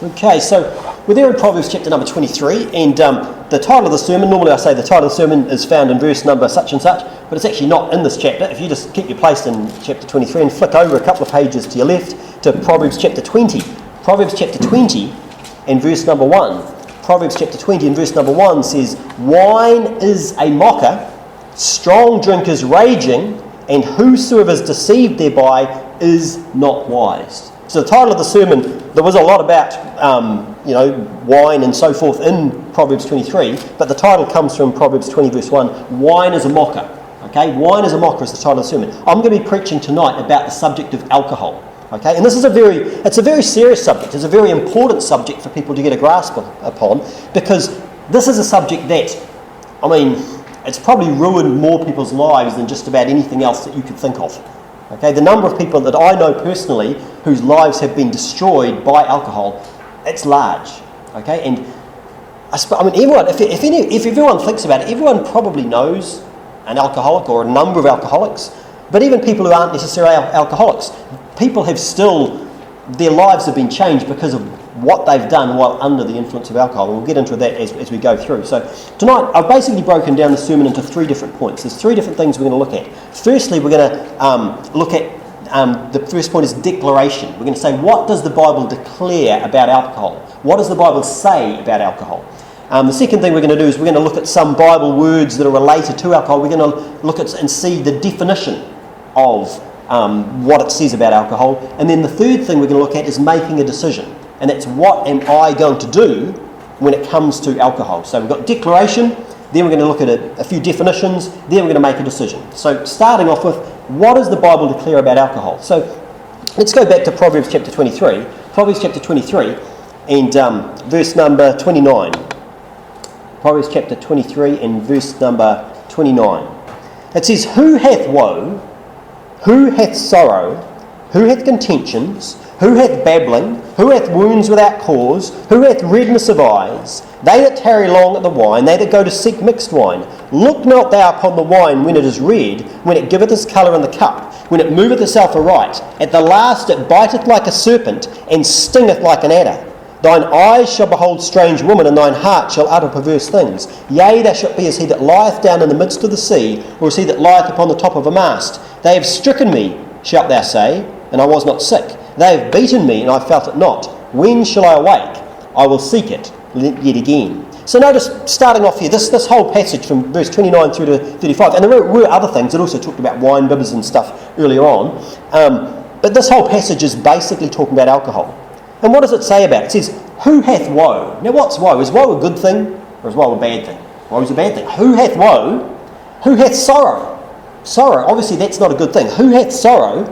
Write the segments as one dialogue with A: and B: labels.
A: Okay, so we're there in Proverbs chapter number 23, and the title of the sermon, normally I say the title of the sermon is found in verse number such and such, but it's actually not in this chapter. If you just keep your place in chapter 23 and flick over a couple of pages to your left to Proverbs chapter 20. Proverbs chapter 20 and verse number 1. Proverbs chapter 20 and verse number 1 says, "Wine is a mocker, strong drink is raging, and whosoever is deceived thereby is not wise." So the title of the sermon, there was a lot about wine and so forth in Proverbs 23, but the title comes from Proverbs 20 verse 1, "Wine is a mocker." Okay, "Wine is a mocker" is the title of the sermon. I'm going to be preaching tonight about the subject of alcohol. Okay, and this is a very serious subject. It's a very important subject for people to get a grasp upon, because this is a subject that, it's probably ruined more people's lives than just about anything else that you could think of. Okay, the number of people that I know personally whose lives have been destroyed by alcohol, it's large. Okay, and everyone, if everyone thinks about it, everyone probably knows an alcoholic or a number of alcoholics. But even people who aren't necessarily alcoholics, people have still, their lives have been changed because of what they've done while under the influence of alcohol. And we'll get into that as we go through. So tonight, I've basically broken down the sermon into three different points. There's three different things we're going to look at. Firstly, we're going to look at, the first point is declaration. We're going to say, what does the Bible declare about alcohol? What does the Bible say about alcohol? The second thing we're going to do is we're going to look at some Bible words that are related to alcohol. We're going to look at and see the definition of what it says about alcohol. And then the third thing we're going to look at is making a decision. And that's, what am I going to do when it comes to alcohol? So we've got declaration, then we're going to look at a few definitions, then we're going to make a decision. So starting off with, what does the Bible declare about alcohol? So let's go back to Proverbs chapter 23. Proverbs chapter 23 and verse number 29. Proverbs chapter 23 and verse number 29. It says, "Who hath woe? Who hath sorrow? Who hath contentions? Who hath babbling? Who hath wounds without cause? Who hath redness of eyes? They that tarry long at the wine, they that go to seek mixed wine. Look not thou upon the wine when it is red, when it giveth its colour in the cup, when it moveth itself aright. At the last it biteth like a serpent, and stingeth like an adder. Thine eyes shall behold strange women, and thine heart shall utter perverse things. Yea, thou shalt be as he that lieth down in the midst of the sea, or as he that lieth upon the top of a mast. They have stricken me, shalt thou say, and I was not sick. They have beaten me, and I felt it not. When shall I awake? I will seek it yet again." So notice, starting off here, this whole passage from verse 29 through to 35, and there were other things that also talked about wine bibbers and stuff earlier on, but this whole passage is basically talking about alcohol. And what does it say about it? It says, "Who hath woe?" Now what's woe? Is woe a good thing, or is woe a bad thing? Woe is a bad thing. Who hath woe? Who hath sorrow? Sorrow, obviously that's not a good thing. Who hath sorrow?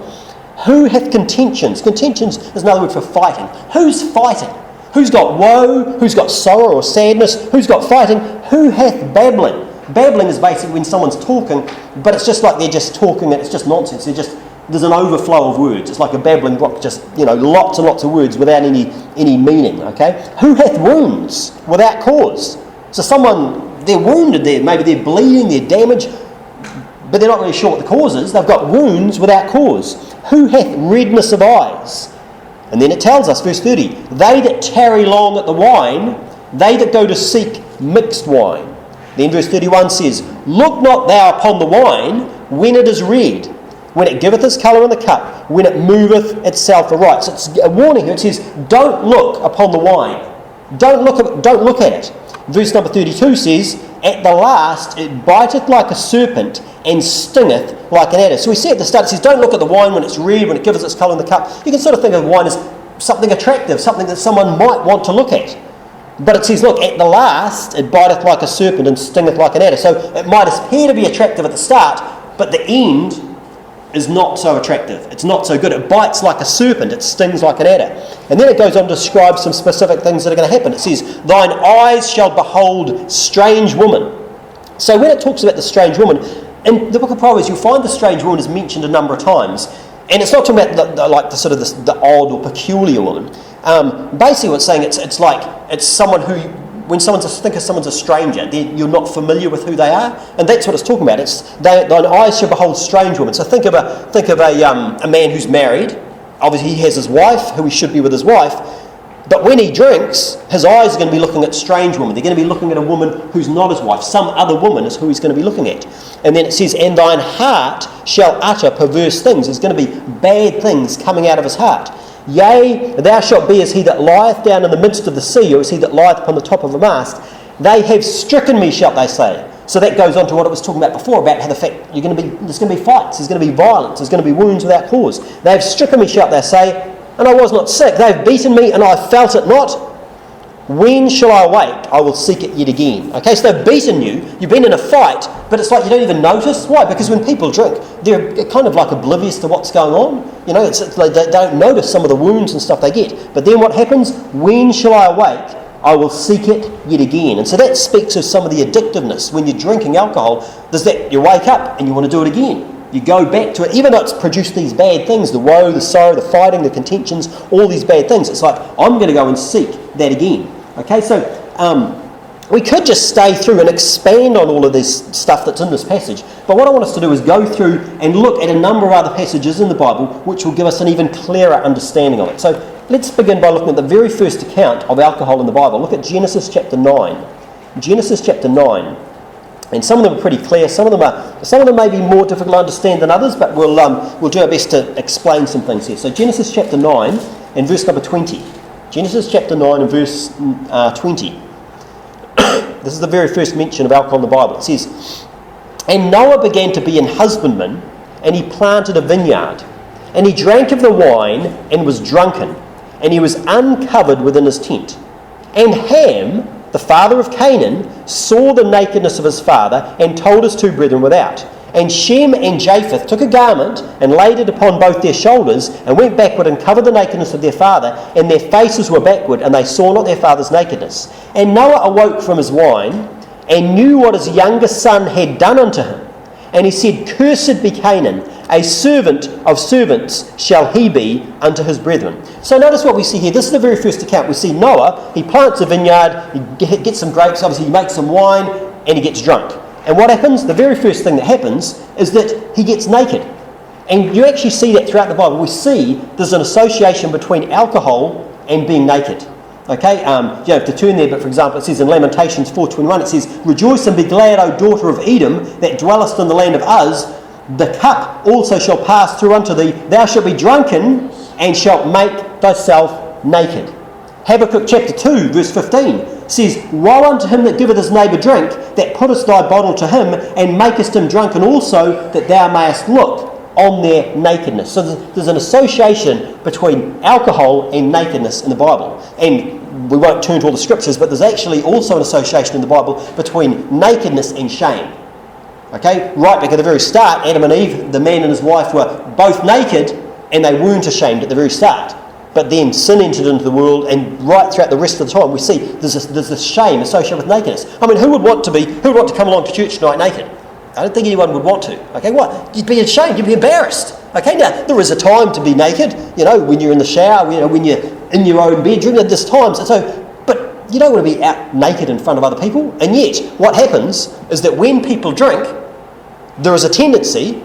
A: Who hath contentions? Contentions is another word for fighting. Who's fighting? Who's got woe? Who's got sorrow or sadness? Who's got fighting? Who hath babbling? Babbling is basically when someone's talking, but it's just like they're just talking and it's just nonsense. There's an overflow of words. It's like a babbling brook, just lots and lots of words without any meaning. Okay? Who hath wounds without cause? So they're wounded there, maybe they're bleeding, they're damaged, but they're not really sure what the cause is. They've got wounds without cause. Who hath redness of eyes? And then it tells us, verse 30, "They that tarry long at the wine, they that go to seek mixed wine." Then verse 31 says, "Look not thou upon the wine when it is red, when it giveth its colour in the cup, when it moveth itself aright." So it's a warning here. It says, don't look upon the wine. Don't look at it. Verse number 32 says, "At the last it biteth like a serpent, and stingeth like an adder." So we see at the start, it says, don't look at the wine when it's red, when it gives its colour in the cup. You can sort of think of wine as something attractive, something that someone might want to look at. But it says, look, at the last it biteth like a serpent and stingeth like an adder. So it might appear to be attractive at the start, but the end is not so attractive. It's not so good. It bites like a serpent. It stings like an adder. And then it goes on to describe some specific things that are going to happen. It says, "Thine eyes shall behold strange woman." So when it talks about the strange woman, in the book of Proverbs, you'll find the strange woman is mentioned a number of times. And it's not talking about the odd or peculiar woman. Basically what it's saying, it's someone who, when think of someone's a stranger, you're not familiar with who they are, and that's what it's talking about. It's thine eyes shall behold strange women. So think of a man who's married. Obviously he has his wife, who he should be with his wife, But when he drinks, his eyes are going to be looking at strange women. They're going to be looking at a woman who's not his wife. Some other woman is who he's going to be looking at. And then it says, and thine heart shall utter perverse things. There's going to be bad things coming out of his heart. Yea, thou shalt be as he that lieth down in the midst of the sea, or as he that lieth upon the top of a mast. They have stricken me, shalt they say. So that goes on to what it was talking about before, about how the fact there's going to be fights, there's going to be violence, there's going to be wounds without cause. They have stricken me, shalt they say, and I was not sick. They have beaten me, and I felt it not. When shall I awake? I will seek it yet again. Okay, so they've beaten you. You've been in a fight, but it's like you don't even notice. Why? Because when people drink, they're kind of like oblivious to what's going on. You know, it's like they don't notice some of the wounds and stuff they get. But then what happens? When shall I awake? I will seek it yet again. And so that speaks of some of the addictiveness. When you're drinking alcohol, there's that you wake up and you want to do it again. You go back to it, even though it's produced these bad things, the woe, the sorrow, the fighting, the contentions, all these bad things. It's like, I'm going to go and seek that again. Okay, so we could just stay through and expand on all of this stuff that's in this passage. But what I want us to do is go through and look at a number of other passages in the Bible which will give us an even clearer understanding of it. So let's begin by looking at the very first account of alcohol in the Bible. Look at Genesis chapter 9. Genesis chapter 9. And some of them are pretty clear. Some of them may be more difficult to understand than others, but we'll do our best to explain some things here. So Genesis chapter 9 and verse number 20. Genesis chapter 9 and verse 20. This is the very first mention of alcohol in the Bible. It says, and Noah began to be an husbandman, and he planted a vineyard. And he drank of the wine and was drunken, and he was uncovered within his tent. And Ham, the father of Canaan, saw the nakedness of his father and told his two brethren without. And Shem and Japheth took a garment and laid it upon both their shoulders and went backward and covered the nakedness of their father, and their faces were backward, and they saw not their father's nakedness. And Noah awoke from his wine and knew what his younger son had done unto him. And he said, Cursed be Canaan, a servant of servants shall he be unto his brethren. So notice what we see here. This is the very first account. We see Noah, he plants a vineyard, he gets some grapes, obviously he makes some wine, and he gets drunk. And what happens? The very first thing that happens is that he gets naked. And you actually see that throughout the Bible. We see there's an association between alcohol and being naked. Okay, you don't have to turn there, but for example, it says in Lamentations 4:21, it says, Rejoice and be glad, O daughter of Edom, that dwellest in the land of Uz. The cup also shall pass through unto thee. Thou shalt be drunken, and shalt make thyself naked. Habakkuk chapter 2, verse 15 says, Woe unto him that giveth his neighbour drink, that puttest thy bottle to him, and makest him drunken also, that thou mayest look on their nakedness. So there's an association between alcohol and nakedness in the Bible. And we won't turn to all the scriptures, but there's actually also an association in the Bible between nakedness and shame. Okay, right back at the very start, Adam and Eve, the man and his wife, were both naked, and they weren't ashamed at the very start. But then sin entered into the world, and right throughout the rest of the time, we see there's this shame associated with nakedness. I mean, who would want to come along to church tonight naked? I don't think anyone would want to. Okay, what? You'd be ashamed. You'd be embarrassed. Okay, now there is a time to be naked. You know, when you're in the shower. You know, when you're in your own bedroom. There's times. But you don't want to be out naked in front of other people. And yet, what happens is that when people drink, there is a tendency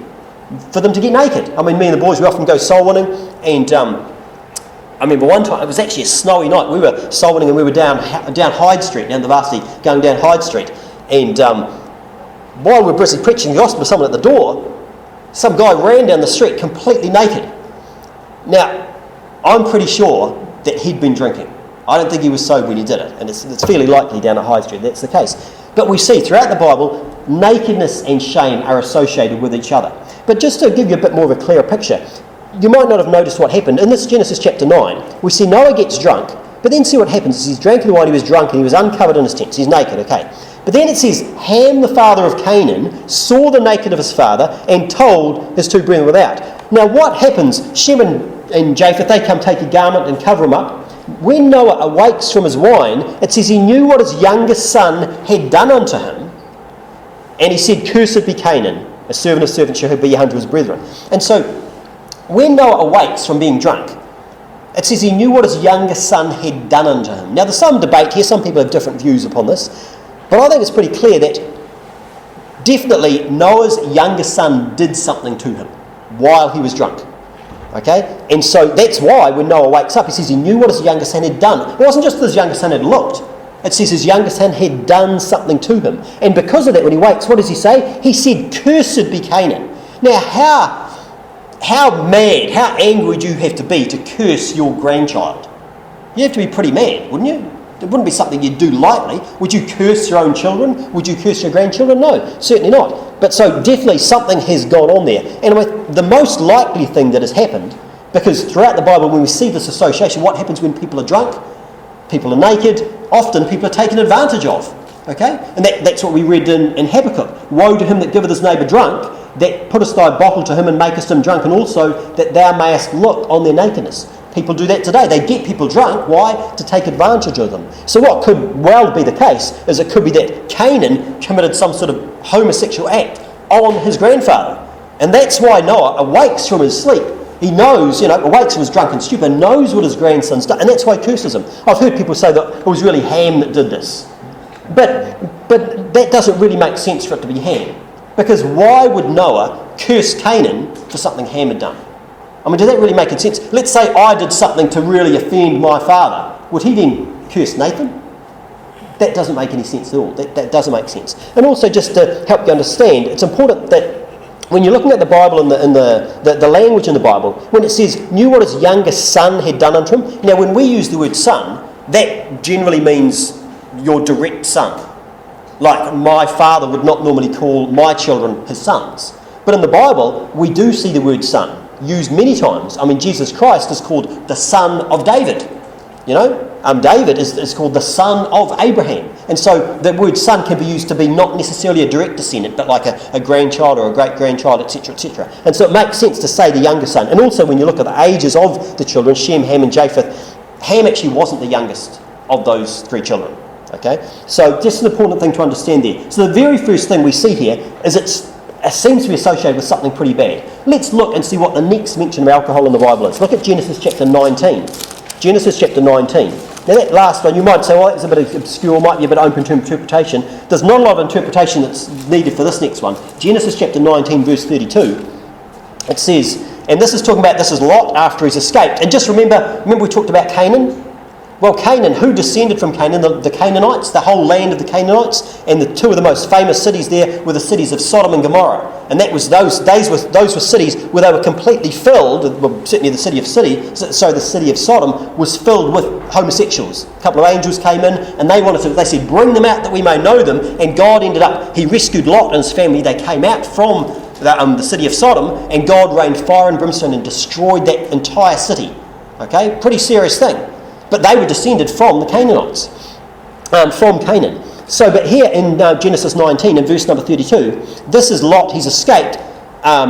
A: for them to get naked. I mean, me and the boys, we often go soul winning, and I remember one time, it was actually a snowy night, we were soul winning and we were down Hyde Street, down the varsity, going down Hyde Street, and while we were busy preaching the gospel to someone at the door, some guy ran down the street completely naked. Now, I'm pretty sure that he'd been drinking. I don't think he was sober when he did it, and it's fairly likely down at High Street that's the case. But we see throughout the Bible, nakedness and shame are associated with each other. But just to give you a bit more of a clearer picture, you might not have noticed what happened. In this Genesis chapter 9, we see Noah gets drunk, but then see what happens. He's drank the wine, he was drunk, and he was uncovered in his tent. So he's naked, okay. But then it says, Ham, the father of Canaan, saw the naked of his father and told his two brethren without. Now what happens? Shem and Japheth, they come take a garment and cover him up. When Noah awakes from his wine, it says he knew what his youngest son had done unto him, and he said, Cursed be Canaan, a servant of servants shall he be unto his brethren. And so, when Noah awakes from being drunk, it says he knew what his youngest son had done unto him. Now there's some debate here, some people have different views upon this, but I think it's pretty clear that definitely Noah's youngest son did something to him while he was drunk. Okay? And so that's why when Noah wakes up, he says he knew what his younger son had done. It wasn't just that his younger son had looked. It says his younger son had done something to him. And because of that, when he wakes, what does he say? He said, "Cursed be Canaan." Now, how mad, how angry would you have to be to curse your grandchild? You have to be pretty mad, wouldn't you? It wouldn't be something you'd do lightly. Would you curse your own children? Would you curse your grandchildren? No, certainly not. But so definitely something has gone on there. And the most likely thing that has happened, because throughout the Bible when we see this association, what happens when people are drunk? People are naked. Often people are taken advantage of. Okay? And that's what we read in Habakkuk. Woe to him that giveth his neighbour drunk, that puttest thy bottle to him and makest him drunk, and also that thou mayest look on their nakedness. People do that today. They get people drunk. Why? To take advantage of them. So what could well be the case is it could be that Canaan committed some sort of homosexual act on his grandfather. And that's why Noah awakes from his sleep. He knows, awakes from his drunken stupor, knows what his grandson's done, and that's why he curses him. I've heard people say that it was really Ham that did this. But that doesn't really make sense for it to be Ham. Because why would Noah curse Canaan for something Ham had done? I mean, does that really make any sense? Let's say I did something to really offend my father. Would he then curse Nathan? That doesn't make any sense at all. That doesn't make sense. And also, just to help you understand, it's important that when you're looking at the Bible and the language in the Bible, when it says, knew what his youngest son had done unto him, now when we use the word son, that generally means your direct son. Like my father would not normally call my children his sons. But in the Bible, we do see the word son used many times. I mean, Jesus Christ is called the son of David. David is called the son of Abraham. And so the word son can be used to be not necessarily a direct descendant, but like a grandchild or a great-grandchild, etc., etc. And so it makes sense to say the younger son. And also when you look at the ages of the children, Shem, Ham and Japheth, Ham actually wasn't the youngest of those three children. Okay? So just an important thing to understand there. So the very first thing we see here is it seems to be associated with something pretty bad. Let's look and see what the next mention of alcohol in the Bible is. Look at Genesis chapter 19. Genesis chapter 19. Now that last one, you might say, well, that's a bit obscure, might be a bit open to interpretation. There's not a lot of interpretation that's needed for this next one. Genesis chapter 19, verse 32. It says, and this is talking about, this is Lot after he's escaped. And just remember we talked about Canaan? Well, Canaan, who descended from Canaan? The Canaanites, the whole land of the Canaanites, and the two of the most famous cities there were the cities of Sodom and Gomorrah. And that was those were cities where they were completely filled. Well, certainly the city of Sodom was filled with homosexuals. A couple of angels came in, and they said, bring them out that we may know them. And God he rescued Lot and his family. They came out from the city of Sodom, and God rained fire and brimstone and destroyed that entire city. Okay, pretty serious thing. But they were descended from the Canaanites, from Canaan. So, but here in Genesis 19, in verse number 32, this is Lot. He's escaped.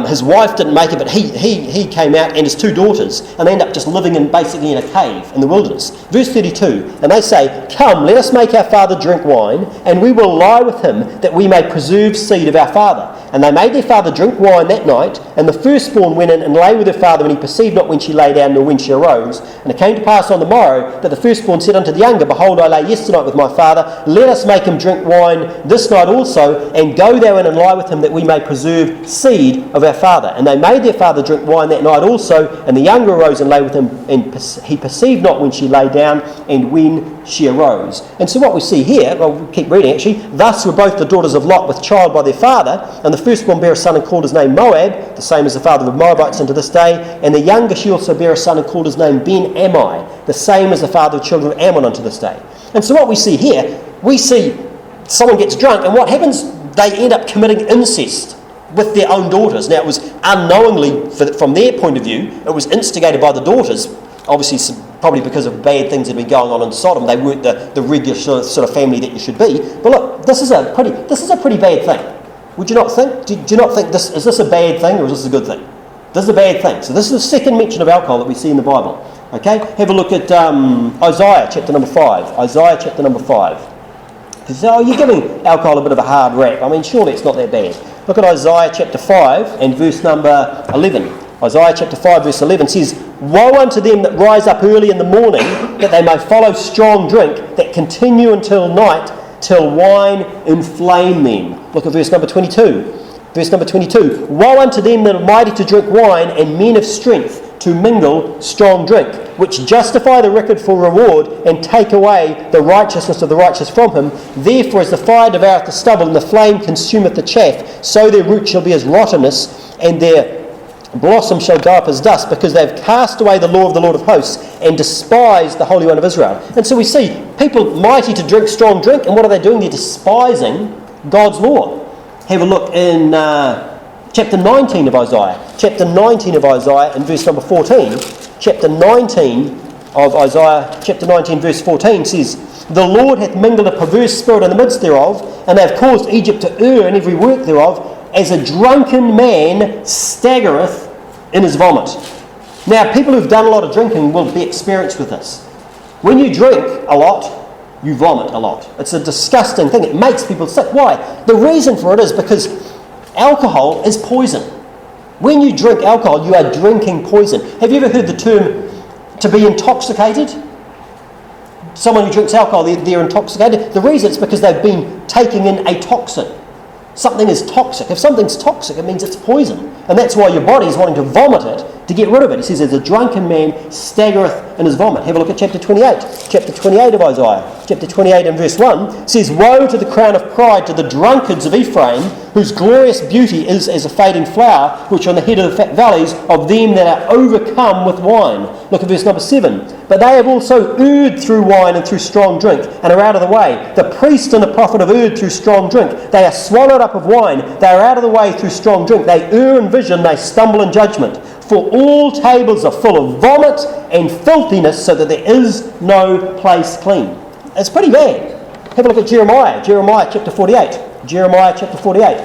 A: His wife didn't make it, but he came out, and his two daughters, and they end up just living basically in a cave in the wilderness. Verse 32, and they say, come, let us make our father drink wine, and we will lie with him, that we may preserve seed of our father. And they made their father drink wine that night, and the firstborn went in and lay with her father, and he perceived not when she lay down nor when she arose. And it came to pass on the morrow that the firstborn said unto the younger, behold, I lay yesternight with my father, let us make him drink wine this night also, and go thou in and lie with him, that we may preserve seed of our father. And they made their father drink wine that night also, and the younger arose and lay with him, and he perceived not when she lay down and when she arose. And so what we see here, well, we'll keep reading actually, thus were both the daughters of Lot with child by their father, and the firstborn bare a son and called his name Moab, the same as the father of Moabites unto this day, and the younger she also bare a son and called his name Ben-Ammi, the same as the father of children of Ammon unto this day. And so what we see here, we see someone gets drunk, and what happens, they end up committing incest with their own daughters. Now it was unknowingly, from their point of view, it was instigated by the daughters, obviously probably because of bad things that had been going on in Sodom. They weren't the regular sort of family that you should be. But look, this is a pretty bad thing. Would you not think? Do you not think is this a bad thing, or is this a good thing? This is a bad thing. So this is the second mention of alcohol that we see in the Bible. Okay, have a look at Isaiah chapter number 5. Isaiah chapter number 5. Because you're giving alcohol a bit of a hard rap. I mean, surely it's not that bad. Look at Isaiah chapter 5 and verse number 11. Isaiah chapter 5 verse 11 says, woe unto them that rise up early in the morning, that they may follow strong drink, that continue until night, till wine inflame them. Look at verse number 22. Verse number 22. Woe unto them that are mighty to drink wine, and men of strength to mingle strong drink, which justify the wicked for reward, and take away the righteousness of the righteous from him. Therefore, as the fire devoureth the stubble, and the flame consumeth the chaff, so their root shall be as rottenness, and their blossom shall go up as dust, because they have cast away the law of the Lord of hosts, and despised the Holy One of Israel. And so we see people mighty to drink strong drink, and what are they doing? They're despising God's law. Have a look in chapter 19 of Isaiah. Chapter 19 of Isaiah in verse number 14. Chapter 19 of Isaiah, chapter 19 verse 14 says, "The Lord hath mingled a perverse spirit in the midst thereof, and they have caused Egypt to err in every work thereof, as a drunken man staggereth in his vomit." Now, people who've done a lot of drinking will be experienced with this. When you drink a lot, you vomit a lot. It's a disgusting thing. It makes people sick. Why? The reason for it is because alcohol is poison. When you drink alcohol, you are drinking poison. Have you ever heard the term to be intoxicated? Someone who drinks alcohol, they're intoxicated. The reason is because they've been taking in a toxin. Something is toxic. If something's toxic, it means it's poison. And that's why your body is wanting to vomit it to get rid of it. He says, as a drunken man staggereth in his vomit. Have a look at chapter 28. Chapter 28 of Isaiah. Chapter 28 and verse 1 says, "Woe to the crown of pride, to the drunkards of Ephraim, whose glorious beauty is as a fading flower, which are on the head of the fat valleys, of them that are overcome with wine." Look at verse number 7. "But they have also erred through wine and through strong drink, and are out of the way. The priest and the prophet have erred through strong drink. They are swallowed up of wine. They are out of the way through strong drink. They err in vision, they stumble in judgment. For all tables are full of vomit and filthiness, so that there is no place clean." It's pretty bad. Have a look at Jeremiah. Jeremiah chapter 48. Jeremiah chapter 48.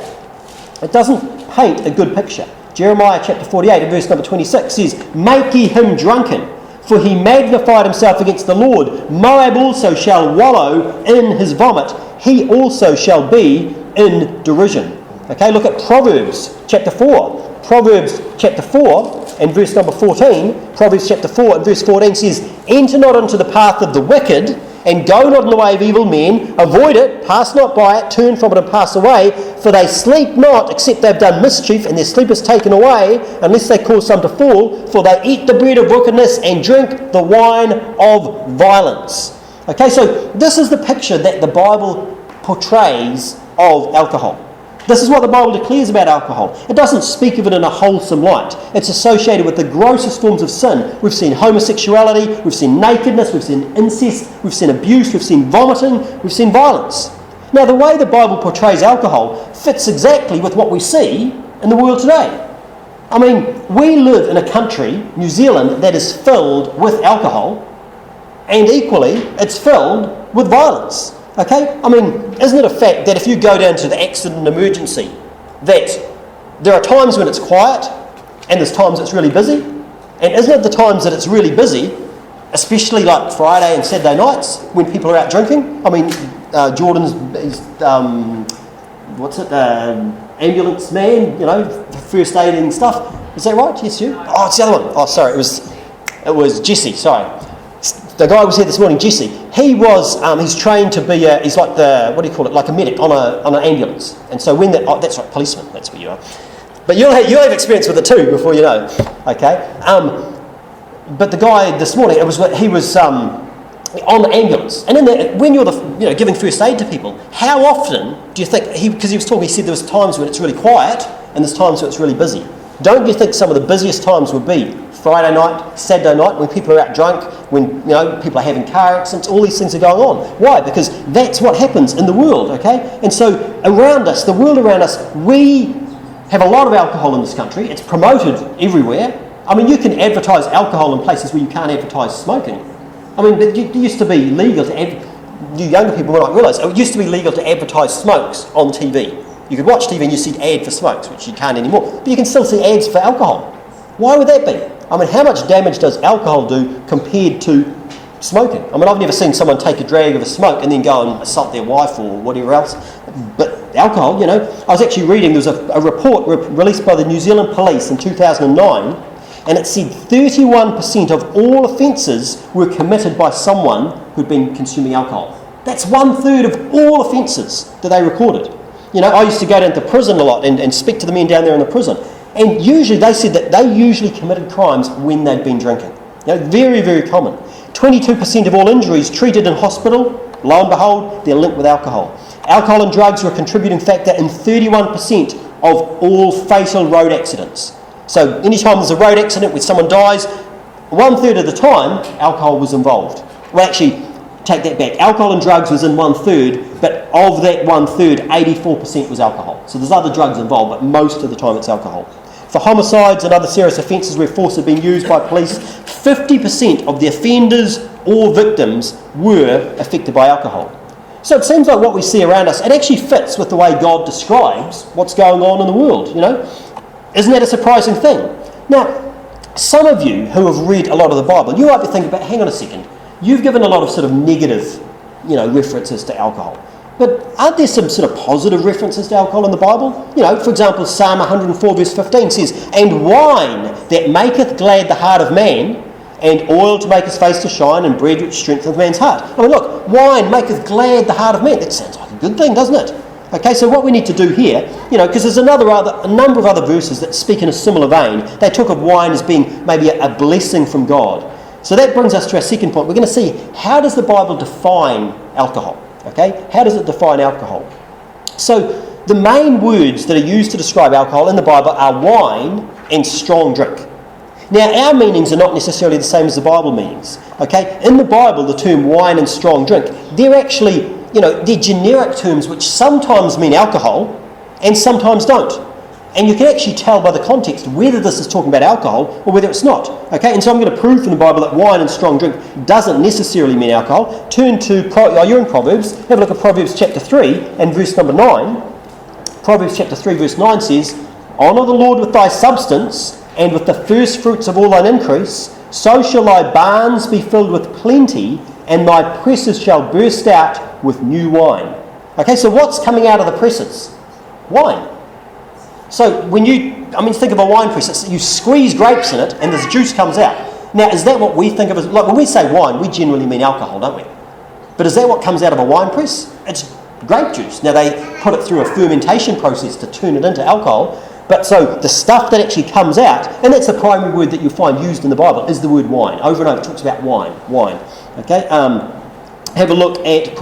A: It doesn't paint a good picture. Jeremiah chapter 48 and verse number 26 says, "Make ye him drunken, for he magnified himself against the Lord. Moab also shall wallow in his vomit. He also shall be in derision." Okay, look at Proverbs chapter 4. Proverbs chapter 4 and verse number 14. Proverbs chapter 4 and verse 14 says, "Enter not into the path of the wicked, and go not in the way of evil men. Avoid it, pass not by it, turn from it and pass away. For they sleep not, except they have done mischief, and their sleep is taken away, unless they cause some to fall. For they eat the bread of wickedness, and drink the wine of violence." Okay, so this is the picture that the Bible portrays of alcohol. This is what the Bible declares about alcohol. It doesn't speak of it in a wholesome light. It's associated with the grossest forms of sin. We've seen homosexuality, we've seen nakedness, we've seen incest, we've seen abuse, we've seen vomiting, we've seen violence. Now, the way the Bible portrays alcohol fits exactly with what we see in the world today. I mean, we live in a country, New Zealand, that is filled with alcohol, and equally, it's filled with violence. Okay? I mean, isn't it a fact that if you go down to the accident emergency, that there are times when it's quiet and there's times it's really busy? And isn't it the times that it's really busy, especially like Friday and Saturday nights when people are out drinking? I mean, Jordan's ambulance man, you know, first aiding stuff. Is that right? Yes, you? Oh, it's the other one. Oh, sorry, it was Jesse, sorry. The guy was here this morning, Jesse. He was, he's trained to be, he's like the, what do you call it, like a medic on an ambulance. And so when that's right, policeman, that's what you are. But you'll have experience with it too before you know, okay? But the guy this morning, he was on the ambulance. And when you're giving first aid to people, how often do you think, because he was talking, he said there was times when it's really quiet and there's times when it's really busy. Don't you think some of the busiest times would be Friday night, Saturday night, when people are out drunk, when people are having car accidents, all these things are going on? Why? Because that's what happens in the world, okay? And so around us, the world around us, we have a lot of alcohol in this country. It's promoted everywhere. I mean, you can advertise alcohol in places where you can't advertise smoking. I mean, it used to be legal to you younger people might not realise, it used to be legal to advertise smokes on TV. You could watch TV and you see an ad for smokes, which you can't anymore. But you can still see ads for alcohol. Why would that be? I mean, how much damage does alcohol do compared to smoking? I mean, I've never seen someone take a drag of a smoke and then go and assault their wife or whatever else. But alcohol, I was actually reading, there was a report released by the New Zealand Police in 2009, and it said 31% of all offences were committed by someone who'd been consuming alcohol. That's 1/3 of all offences that they recorded. I used to go down to prison a lot and speak to the men down there in the prison. And usually they said that they usually committed crimes when they'd been drinking. Very, very common. 22% of all injuries treated in hospital, lo and behold, they're linked with alcohol. Alcohol and drugs were a contributing factor in 31% of all fatal road accidents. So anytime there's a road accident where someone dies, 1/3 of the time, alcohol was involved. Well, actually, take that back. Alcohol and drugs was in 1/3, but of that 1/3, 84% was alcohol. So there's other drugs involved, but most of the time it's alcohol. For homicides and other serious offences where force had been used by police, 50% of the offenders or victims were affected by alcohol. So it seems like what we see around us, it actually fits with the way God describes what's going on in the world, Isn't that a surprising thing? Now, some of you who have read a lot of the Bible, you might be thinking, but hang on a second, you've given a lot of sort of negative, references to alcohol. But aren't there some sort of positive references to alcohol in the Bible? For example, Psalm 104 verse 15 says, "And wine that maketh glad the heart of man, and oil to make his face to shine, and bread which strengtheneth man's heart." I mean, look, wine maketh glad the heart of man. That sounds like a good thing, doesn't it? Okay, so what we need to do here, because there's a number of other verses that speak in a similar vein. They talk of wine as being maybe a blessing from God. So that brings us to our second point. We're going to see, how does the Bible define alcohol? Okay, how does it define alcohol? So the main words that are used to describe alcohol in the Bible are wine and strong drink. Now, our meanings are not necessarily the same as the Bible meanings. Okay, in the Bible, the term wine and strong drink, they're actually, they're generic terms which sometimes mean alcohol and sometimes don't. And you can actually tell by the context whether this is talking about alcohol or whether it's not. Okay, and so I'm going to prove from the Bible that wine and strong drink doesn't necessarily mean alcohol. Turn to, you're in Proverbs, have a look at Proverbs chapter 3 and verse number 9. Proverbs chapter 3 verse 9 says, "Honour the Lord with thy substance, and with the first fruits of all thine increase, so shall thy barns be filled with plenty, and thy presses shall burst out with new wine." Okay, so what's coming out of the presses? Wine. So when think of a wine press, you squeeze grapes in it and this juice comes out. Now, is that what we think of as, like when we say wine, we generally mean alcohol, don't we? But is that what comes out of a wine press? It's grape juice. Now, they put it through a fermentation process to turn it into alcohol. But so the stuff that actually comes out, and that's the primary word that you find used in the Bible, is the word wine. Over and over it talks about wine. Okay, have a look at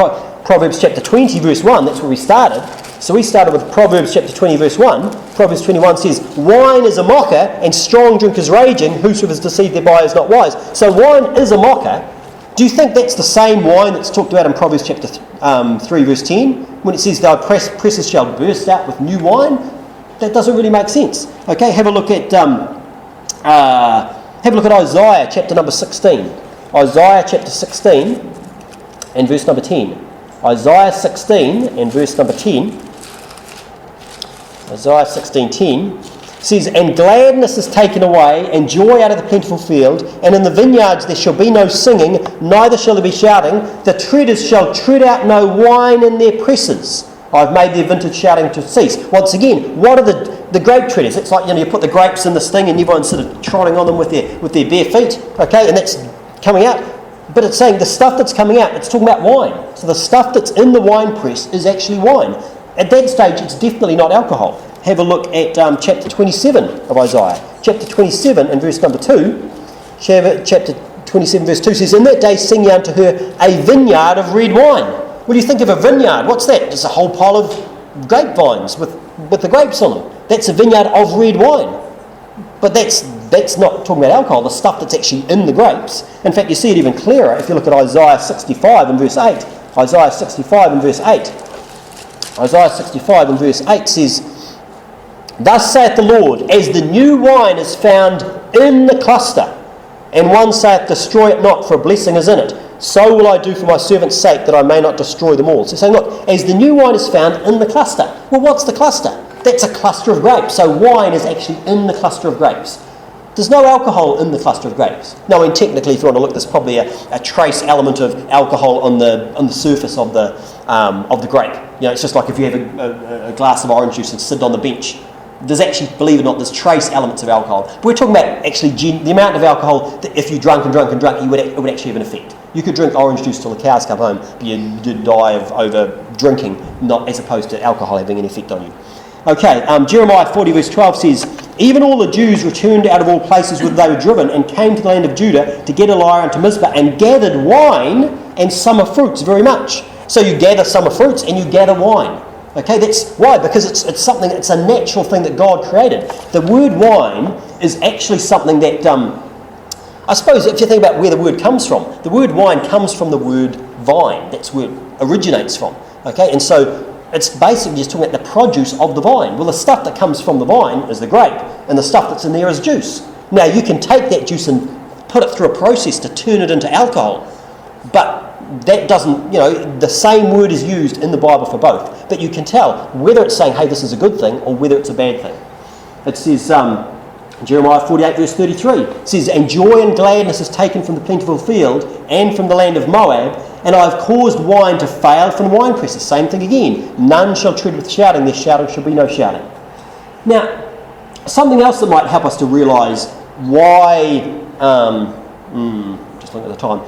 A: Proverbs chapter 20 verse 1, that's where we started. So we started with Proverbs chapter 20 verse 1. Proverbs 21 says, "Wine is a mocker, and strong drink is raging. Whosoever is deceived thereby is not wise." So wine is a mocker. Do you think that's the same wine that's talked about in Proverbs chapter 3 verse 10? When it says, "Thy presses shall burst out with new wine"? That doesn't really make sense. Okay, have a look at Isaiah chapter number 16. Isaiah chapter 16 and verse number 10. Isaiah 16 and verse number 10. Isaiah 16:10 says, "And gladness is taken away, and joy out of the plentiful field, and in the vineyards there shall be no singing, neither shall there be shouting. The treaders shall tread out no wine in their presses. I've made their vintage shouting to cease." Once again, what are the grape treaders? It's like, you put the grapes in this thing and everyone's sort of trotting on them with their bare feet, okay, and that's coming out. But it's saying the stuff that's coming out, it's talking about wine. So the stuff that's in the wine press is actually wine. At that stage, it's definitely not alcohol. Have a look at chapter 27 of Isaiah. Chapter 27 and verse number 2. Chapter 27 verse 2 says, "In that day sing ye unto her a vineyard of red wine." What do you think of a vineyard? What's that? Just a whole pile of grapevines with the grapes on them. That's a vineyard of red wine. But that's not talking about alcohol, the stuff that's actually in the grapes. In fact, you see it even clearer if you look at Isaiah 65 and verse 8. Isaiah 65 and verse 8. Isaiah 65 and verse 8 says, "Thus saith the Lord, as the new wine is found in the cluster, and one saith, destroy it not, for a blessing is in it, so will I do for my servant's sake, that I may not destroy them all." So saying, look, as the new wine is found in the cluster. Well, what's the cluster? That's a cluster of grapes. So wine is actually in the cluster of grapes. There's no alcohol in the cluster of grapes. Now, I mean, technically, if you want to look, there's probably a trace element of alcohol on the surface of the grape. It's just like if you have a glass of orange juice and sit on the bench. There's actually, believe it or not, there's trace elements of alcohol. But we're talking about actually the amount of alcohol that if you drank, it would actually have an effect. You could drink orange juice till the cows come home, but you did die of over drinking, not as opposed to alcohol having an effect on you. Okay, Jeremiah 40 verse 12 says, Even all the Jews returned out of all places whither they were driven, and came to the land of Judah to Gedaliah and to Mizpah, and gathered wine and summer fruits very much. So you gather summer fruits and you gather wine. Okay, that's why, because it's something, it's a natural thing that God created. The word wine is actually something that, I suppose if you think about where the word comes from, the word wine comes from the word vine. That's where it originates from. Okay, and so it's basically just talking about the produce of the vine. Well, the stuff that comes from the vine is the grape, and the stuff that's in there is juice. Now, you can take that juice and put it through a process to turn it into alcohol, but that doesn't, the same word is used in the Bible for both. But you can tell whether it's saying, hey, this is a good thing, or whether it's a bad thing. It says, Jeremiah 48 verse 33, it says, and joy and gladness is taken from the plentiful field and from the land of Moab, and I have caused wine to fail from the winepresses. Same thing again. None shall tread with shouting, their shouting shall be no shouting. Now, something else that might help us to realise why, just looking at the time,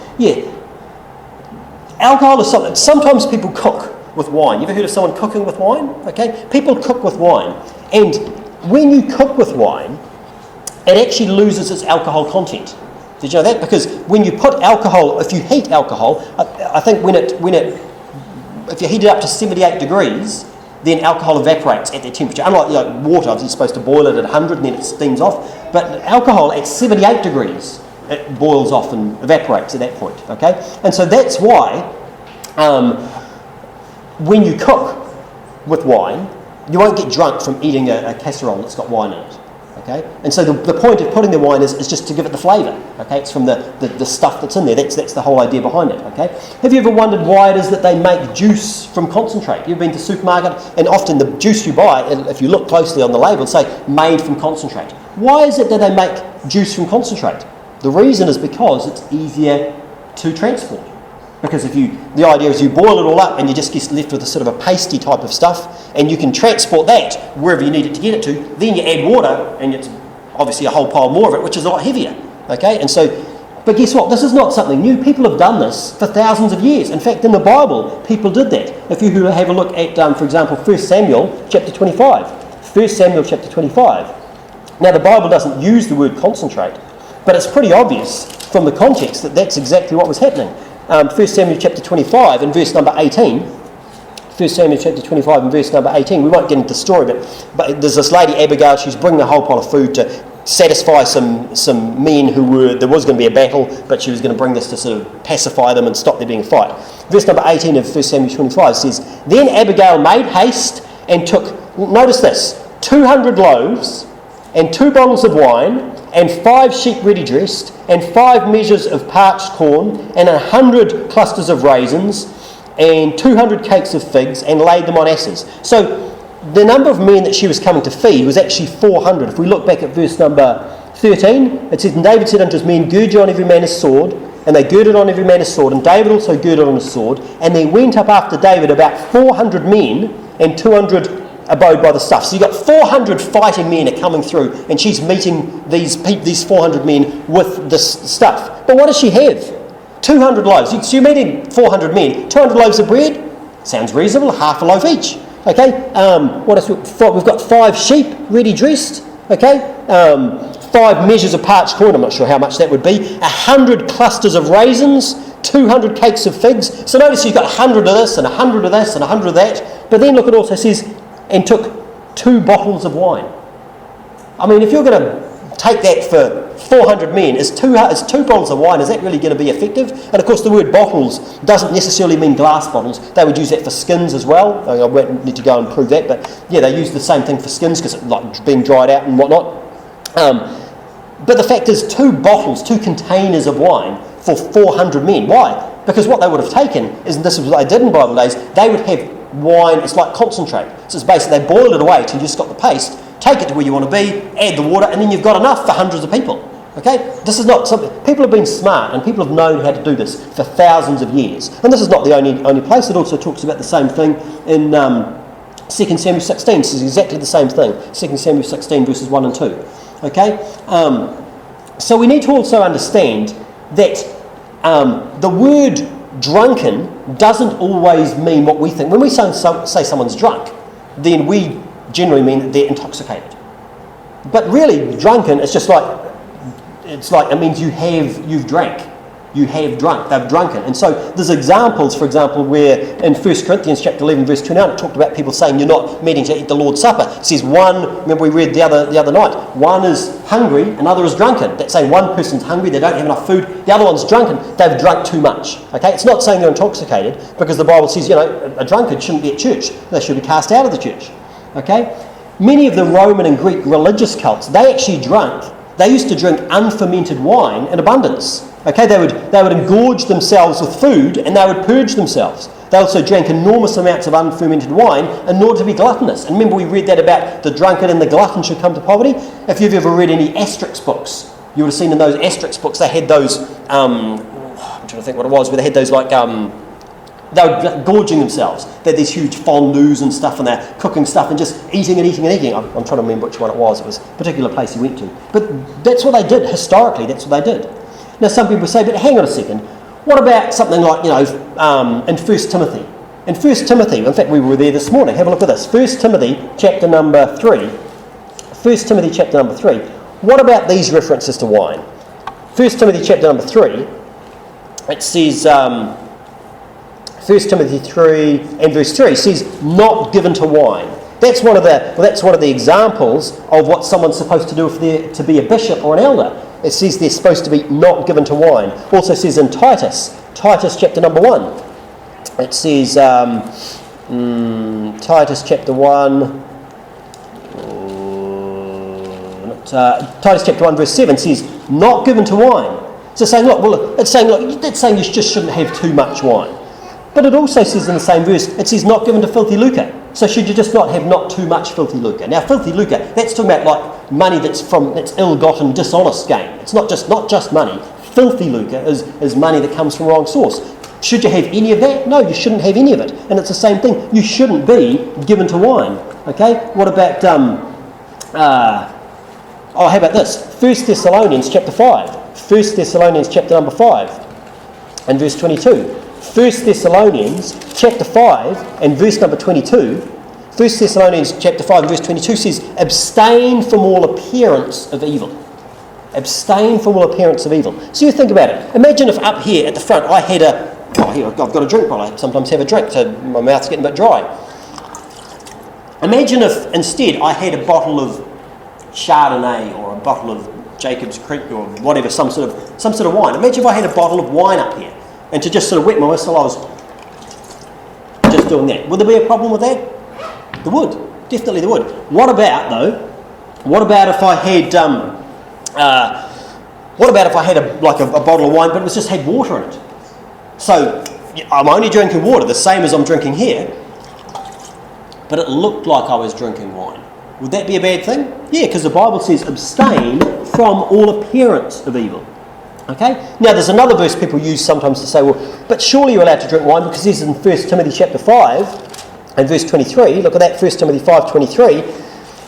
A: alcohol is something, sometimes people cook with wine. You ever heard of someone cooking with wine? Okay, people cook with wine, and when you cook with wine, it actually loses its alcohol content. Did you know that? Because when you put alcohol, if you heat alcohol, I think if you heat it up to 78 degrees, then alcohol evaporates at that temperature. Unlike water, you're supposed to boil it at 100 and then it steams off. But alcohol at 78 degrees, it boils off and evaporates at that point. Okay, and so that's why when you cook with wine, you won't get drunk from eating a casserole that's got wine in it. Okay? And so the point of putting the wine is just to give it the flavour. Okay? It's from the stuff that's in there. That's the whole idea behind it. Okay? Have you ever wondered why it is that they make juice from concentrate? You've been to the supermarket, and often the juice you buy, if you look closely on the label, it'll say made from concentrate. Why is it that they make juice from concentrate? The reason is because it's easier to transport. Because the idea is you boil it all up and you just get left with a sort of a pasty type of stuff, and you can transport that wherever you need it to get it to. Then you add water, and it's obviously a whole pile more of it, which is a lot heavier. Okay, and so, but guess what? This is not something new. People have done this for thousands of years. In fact, in the Bible, people did that. If you have a look at, for example, 1 Samuel chapter 25. 1 Samuel chapter 25. Now, the Bible doesn't use the word concentrate, but it's pretty obvious from the context that that's exactly what was happening. 1 Samuel chapter 25 and verse number 18. 1 Samuel chapter 25 and verse number 18. We won't get into the story, but there's this lady Abigail. She's bringing a whole pile of food to satisfy some men there was going to be a battle, but she was going to bring this to sort of pacify them and stop there being a fight. Verse number 18 of 1 Samuel 25 says, then Abigail made haste and took, notice this, 200 loaves and 2 bottles of wine, and 5 sheep ready dressed, and 5 measures of parched corn, and 100 clusters of raisins, and 200 cakes of figs, and laid them on asses. So the number of men that she was coming to feed was actually 400. If we look back at verse number 13, it says, and David said unto his men, gird you on every man his sword, and they girded on every man his sword, and David also girded on his sword, and there went up after David about 400 men, and 200 abode by the stuff. So you've got 400 fighting men are coming through, and she's meeting these 400 men with this stuff. But what does she have? 200 loaves. So you're meeting 400 men. 200 loaves of bread? Sounds reasonable. Half a loaf each. Okay. What else? We've got 5 sheep ready dressed. Okay. 5 measures of parched corn. I'm not sure how much that would be. 100 clusters of raisins. 200 cakes of figs. So notice you've got 100 of this, and 100 of this, and 100 of that. But then look, it also says, and took 2 bottles of wine. I mean, if you're going to take that for 400 men, is 2 bottles of wine, is that really going to be effective? And of course the word bottles doesn't necessarily mean glass bottles. They would use that for skins as well. I won't need to go and prove that, but yeah, they use the same thing for skins because it's like being dried out and whatnot. But the fact is 2 bottles, 2 containers of wine for 400 men. Why? Because what they would have taken is, and this is what they did in Bible days, they would have wine, it's like concentrate. So it's basically they boil it away till you just got the paste, take it to where you want to be, add the water, and then you've got enough for hundreds of people. Okay? This is not something, people have been smart and people have known how to do this for thousands of years. And this is not the only place. It also talks about the same thing in 2 Samuel 16. This is exactly the same thing. 2 Samuel 16 verses 1 and 2. Okay? So we need to also understand that the word drunken doesn't always mean what we think. When we say someone's drunk, then we generally mean that they're intoxicated. But really, drunken, it's just like, it means you've drank. You have drunk, they've drunken. And so there's examples, for example, where in 1 Corinthians chapter 11, verse 29, it talked about people saying you're not meeting to eat the Lord's Supper. It says one, remember we read the other night, one is hungry, another is drunken. That's saying one person's hungry, they don't have enough food, the other one's drunken, they've drunk too much. Okay, it's not saying they're intoxicated, because the Bible says, a drunkard shouldn't be at church. They should be cast out of the church. Okay? Many of the Roman and Greek religious cults, they actually drank. They used to drink unfermented wine in abundance. Okay, they would engorge themselves with food and they would purge themselves. They also drank enormous amounts of unfermented wine in order to be gluttonous. And remember we read that about the drunkard and the glutton should come to poverty? If you've ever read any Asterix books, you would have seen in those Asterix books they had those, I'm trying to think what it was, where they had those like, they were gorging themselves. They had these huge fondues and stuff and they're cooking stuff and just eating and eating and eating. I'm trying to remember which one it was. It was a particular place he went to. But that's what they did. Historically, that's what they did. Now some people say, but hang on a second, what about something like, in 1 Timothy? In 1 Timothy, in fact we were there this morning, have a look at this. 1 Timothy chapter number 3. 1 Timothy chapter number 3. What about these references to wine? 1 Timothy chapter number 3, it says, 1 Timothy 3 and verse 3 says, not given to wine. That's one of the examples of what someone's supposed to do if they're to be a bishop or an elder. It says they're supposed to be not given to wine. Also says in Titus chapter number 1. It says, Titus chapter 1, Titus chapter 1 verse 7 says, not given to wine. So saying, that's saying you just shouldn't have too much wine. But it also says in the same verse, it says not given to filthy lucre. So should you just have not too much filthy lucre? Now filthy lucre, that's talking about like money that's ill-gotten, dishonest gain. It's not just money. Filthy lucre is money that comes from wrong source. Should you have any of that? No, you shouldn't have any of it. And it's the same thing. You shouldn't be given to wine. Okay? What about how about this? 1 Thessalonians chapter 5. 1 Thessalonians chapter number 5 and verse 22. 1 Thessalonians chapter 5 and verse number 22. 1 Thessalonians chapter 5 and verse 22 says, abstain from all appearance of evil. Abstain from all appearance of evil. So you think about it. Imagine if up here at the front I had here I've got a drink bottle. I sometimes have a drink, so my mouth's getting a bit dry. Imagine if instead I had a bottle of Chardonnay or a bottle of Jacob's Creek or whatever, some sort of wine. Imagine if I had a bottle of wine up here. And to just sort of wet my whistle, I was just doing that. Would there be a problem with that? There would. Definitely there would. What about if I had a bottle of wine, but it was just had water in it? So I'm only drinking water, the same as I'm drinking here, but it looked like I was drinking wine. Would that be a bad thing? Yeah, because the Bible says abstain from all appearance of evil. Okay? Now there's another verse people use sometimes to say, well, but surely you're allowed to drink wine, because this is in 1 Timothy chapter 5 and verse 23. Look at that, 1 Timothy 5:23.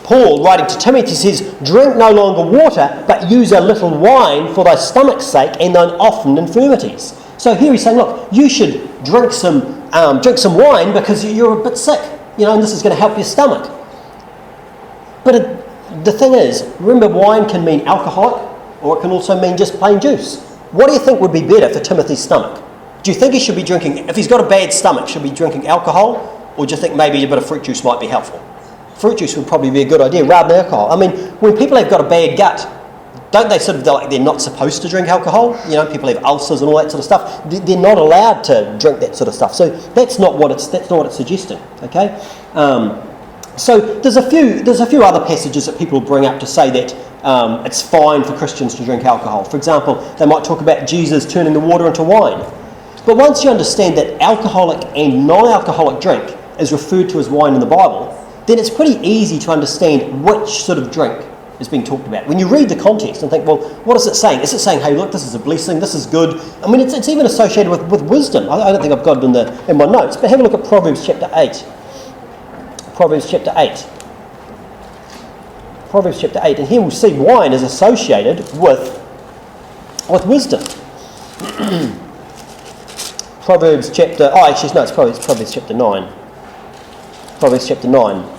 A: Paul, writing to Timothy, says, drink no longer water, but use a little wine for thy stomach's sake and thine often infirmities. So here he's saying, look, you should drink some wine because you're a bit sick, and this is going to help your stomach. But the thing is, remember, wine can mean alcoholic, or it can also mean just plain juice. What do you think would be better for Timothy's stomach? Do you think he should be drinking, if he's got a bad stomach, should he be drinking alcohol? Or do you think maybe a bit of fruit juice might be helpful? Fruit juice would probably be a good idea rather than alcohol. I mean, when people have got a bad gut, don't they they're not supposed to drink alcohol? People have ulcers and all that sort of stuff. They're not allowed to drink that sort of stuff. So that's not what it's suggesting. Okay. So there's a few other passages that people bring up to say that it's fine for Christians to drink alcohol. For example, they might talk about Jesus turning the water into wine. But once you understand that alcoholic and non-alcoholic drink is referred to as wine in the Bible, then it's pretty easy to understand which sort of drink is being talked about. When you read the context and think, well, what is it saying? Is it saying, hey, look, this is a blessing, this is good? I mean, it's even associated with wisdom. I don't think I've got it in my notes, but have a look at Proverbs chapter 8. Proverbs chapter 8. Proverbs chapter 8, and here we'll see wine is associated with wisdom. Proverbs chapter, it's Proverbs chapter 9. Proverbs chapter 9.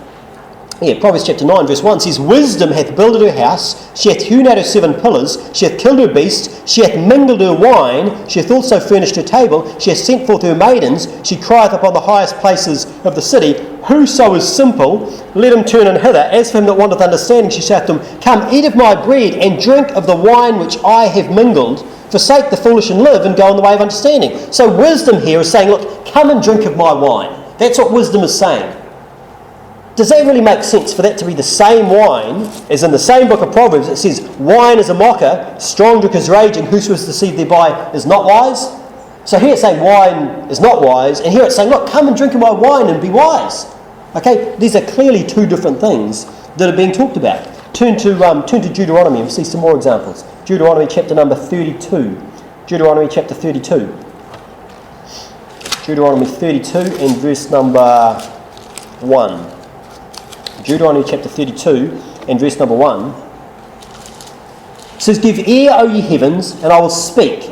A: Proverbs chapter 9 verse 1 says, Wisdom hath builded her house, she hath hewn out her 7 pillars, she hath killed her beast, she hath mingled her wine, she hath also furnished her table, she hath sent forth her maidens, she crieth upon the highest places of the city. Whoso is simple, let him turn in hither. As for him that wanteth understanding, she saith to him, Come, eat of my bread, and drink of the wine which I have mingled. Forsake the foolish and live, and go in the way of understanding. So wisdom here is saying, look, come and drink of my wine. That's what wisdom is saying. Does that really make sense for that to be the same wine as in the same book of Proverbs? It says, wine is a mocker, strong drink is raging, whoso is deceived thereby is not wise. So here it's saying wine is not wise, and here it's saying, look, come and drink of my wine and be wise. Okay, these are clearly two different things that are being talked about. Turn to Deuteronomy and we'll see some more examples. Deuteronomy chapter number 32. Deuteronomy chapter 32. Deuteronomy 32 and verse number 1. Deuteronomy chapter 32 and verse number 1. It says, Give ear, O ye heavens, and I will speak,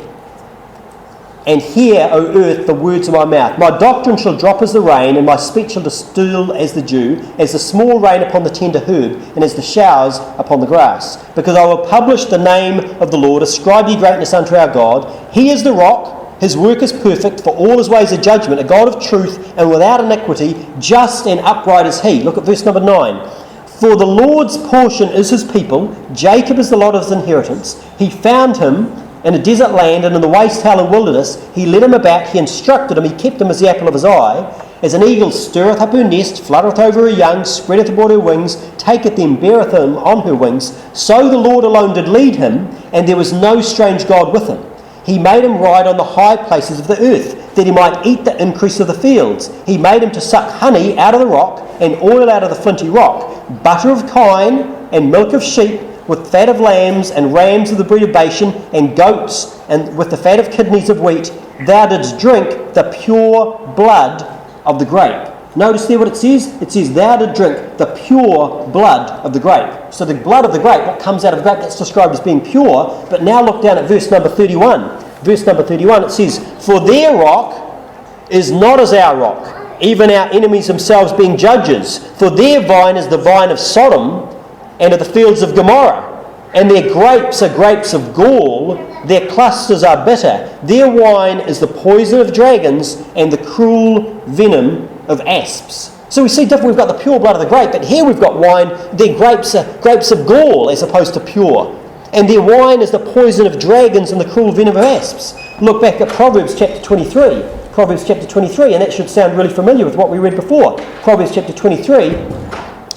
A: and hear, O earth, the words of my mouth. My doctrine shall drop as the rain, and my speech shall distil as the dew, as the small rain upon the tender herb, and as the showers upon the grass. Because I will publish the name of the Lord, ascribe ye greatness unto our God. He is the rock, his work is perfect, for all his ways are judgment, a God of truth and without iniquity, just and upright is he. Look at verse number 9. For the Lord's portion is his people, Jacob is the lot of his inheritance. He found him in a desert land and in the waste howling wilderness. He led him about, he instructed him, he kept him as the apple of his eye. As an eagle stirreth up her nest, fluttereth over her young, spreadeth abroad her wings, taketh them, beareth them on her wings. So the Lord alone did lead him, and there was no strange God with him. He made him ride on the high places of the earth, that he might eat the increase of the fields. He made him to suck honey out of the rock, and oil out of the flinty rock, butter of kine, and milk of sheep, with fat of lambs, and rams of the breed of Bashan, and goats, and with the fat of kidneys of wheat. Thou didst drink the pure blood of the grape. Notice there what it says? It says, Thou didst drink the pure blood of the grape. So the blood of the grape, what comes out of the grape, that's described as being pure. But now look down at verse number 31. Verse number 31, it says, For their rock is not as our rock, even our enemies themselves being judges. For their vine is the vine of Sodom, and of the fields of Gomorrah. And their grapes are grapes of gall, their clusters are bitter. Their wine is the poison of dragons, and the cruel venom of asps. So we see different. We've got the pure blood of the grape, but here we've got wine. Their grapes are grapes of gall as opposed to pure. And their wine is the poison of dragons and the cruel venom of asps. Look back at Proverbs chapter 23. Proverbs chapter 23, and that should sound really familiar with what we read before. Proverbs chapter 23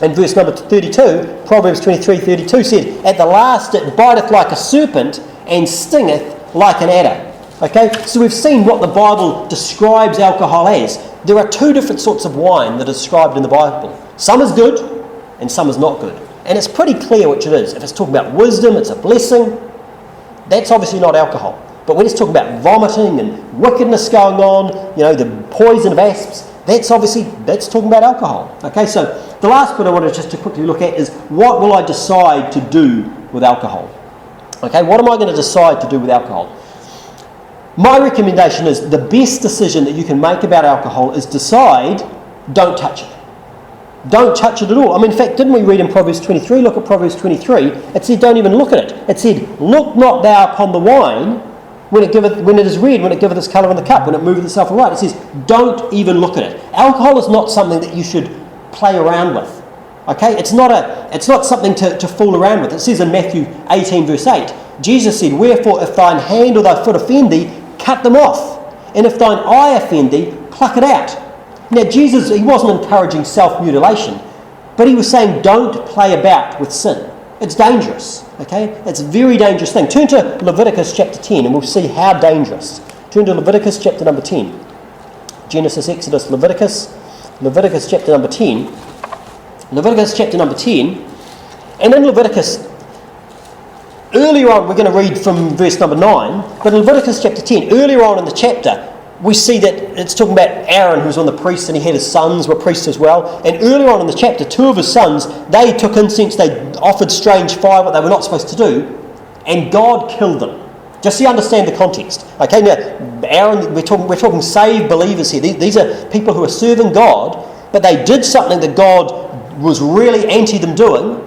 A: and verse number 32. Proverbs 23:32 said, At the last it biteth like a serpent and stingeth like an adder. Okay, so we've seen what the Bible describes alcohol as. There are two different sorts of wine that are described in the Bible. Some is good and some is not good. And it's pretty clear which it is. If it's talking about wisdom, it's a blessing. That's obviously not alcohol. But when it's talking about vomiting and wickedness going on, the poison of asps, that's talking about alcohol. Okay, so the last bit I wanted just to quickly look at is, what will I decide to do with alcohol? Okay, what am I going to decide to do with alcohol? My recommendation is the best decision that you can make about alcohol is decide, don't touch it. Don't touch it at all. In fact, didn't we read in Proverbs 23? Look at Proverbs 23. It said, don't even look at it. It said, look not thou upon the wine when it is red, when it giveth its colour in the cup, when it moveth itself aright. It says, don't even look at it. Alcohol is not something that you should play around with. Okay? It's not something to fool around with. It says in Matthew 18 verse 8, Jesus said, Wherefore if thine hand or thy foot offend thee, cut them off. And if thine eye offend thee, pluck it out. Now Jesus, he wasn't encouraging self-mutilation, but he was saying don't play about with sin. It's dangerous, okay? It's a very dangerous thing. Turn to Leviticus chapter 10 and we'll see how dangerous. Turn to Leviticus chapter number 10. Genesis, Exodus, Leviticus chapter number 10. Leviticus chapter number 10. And in Leviticus, earlier on, we're going to read from verse number 9, but in Leviticus chapter 10, earlier on in the chapter, we see that it's talking about Aaron, who was one of the priests, and he had his sons were priests as well. And earlier on in the chapter, two of his sons, they took incense, they offered strange fire, what they were not supposed to do, and God killed them. Just so you understand the context. Okay, now Aaron, we're talking saved believers here. These are people who are serving God, but they did something that God was really anti them doing,